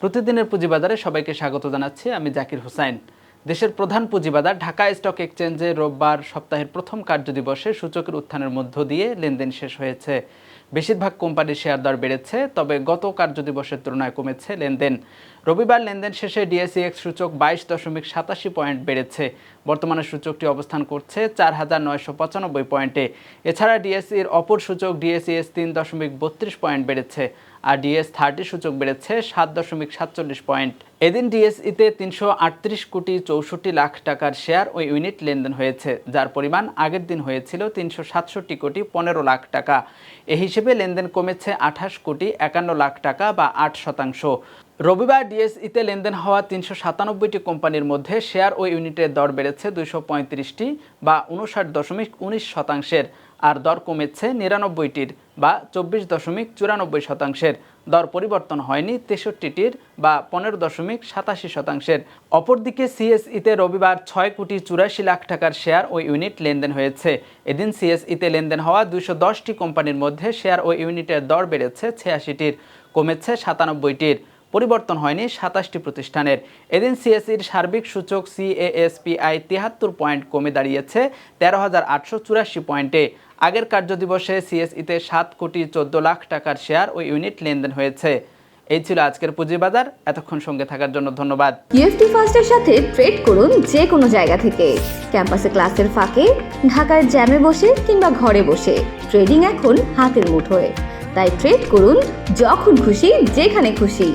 প্রতিদিনের পুঁজিবাজারে সবাইকে স্বাগত জানাচ্ছি। আমি জাকির হোসাইন। দেশের প্রধান পুঁজিবাজার ঢাকা স্টক এক্সচেঞ্জে রোববার সপ্তাহের প্রথম কার্যদিবসে সূচকের উত্থানের মধ্য দিয়ে লেনদেন শেষ হয়েছে। বেশিরভাগ কোম্পানির শেয়ার দর বেড়েছে, তবে গত কার্যদিবসের তুলনায় কমেছে লেনদেন। রবিবার লেনদেন শেষে ডিএসইএক্স সূচক 22.87 পয়েন্ট বেড়েছে। বর্তমানে সূচকটি অবস্থান করছে 4,995 পয়েন্টে। এছাড়া ডিএসইর অপর সূচক ডিএসইএস 3.32 পয়েন্ট বেড়েছে, আর ডিএস30 সূচক বেড়েছে 7.47 পয়েন্ট। এদিন ডিএসইতে 338 কোটি 64 লাখ টাকার শেয়ার ও ইউনিট লেনদেন হয়েছে, যার পরিমাণ আগের দিন হয়েছিল 367 কোটি 15 লাখ টাকা। এ হিসেবে লেনদেন কমেছে 28 কোটি 51 লাখ টাকা বা 8%। রবিবার ডিএসইতে লেনদেন হওয়া 397টি কোম্পানির মধ্যে শেয়ার ও ইউনিটের দর বেড়েছে 235টি বা 59.19%, আর দর কমেছে 99টির বা 24.94%। দর পরিবর্তন হয়নি 63টির বা 15.87%। অপরদিকে সিএসইতে রবিবার 6 কোটি 84 লাখ টাকার শেয়ার ও ইউনিট লেনদেন হয়েছে। এদিন সিএসইতে লেনদেন হওয়া 210টি কোম্পানির মধ্যে শেয়ার ও ইউনিটের দর বেড়েছে 86টির, কমেছে 97টির, পরিবর্তন হয়নি 27টি প্রতিষ্ঠানের। এদিন সিএসইর সার্বিক সূচক সিএএসপিআই 73 পয়েন্ট কমে দাঁড়িয়েছে 13,884 পয়েন্টে। আগের কার্যদিবসে সিএসইতে 7 কোটি 14 লাখ টাকার শেয়ার ও ইউনিট লেনদেন হয়েছে। এই ছিল আজকের পুঁজিবাজার। এতক্ষণ সঙ্গে থাকার জন্য ধন্যবাদ। ইএফটি ফার্স্টের সাথে ট্রেড করুন যে কোনো জায়গা থেকে। ক্যাম্পাসে ক্লাসের ফাঁকে, ঢাকার জ্যামে বসে কিংবা ঘরে বসে। ট্রেডিং এখন হাতের মুঠোয়, তাই ট্রেড করুন যখন খুশি যেখানে খুশি।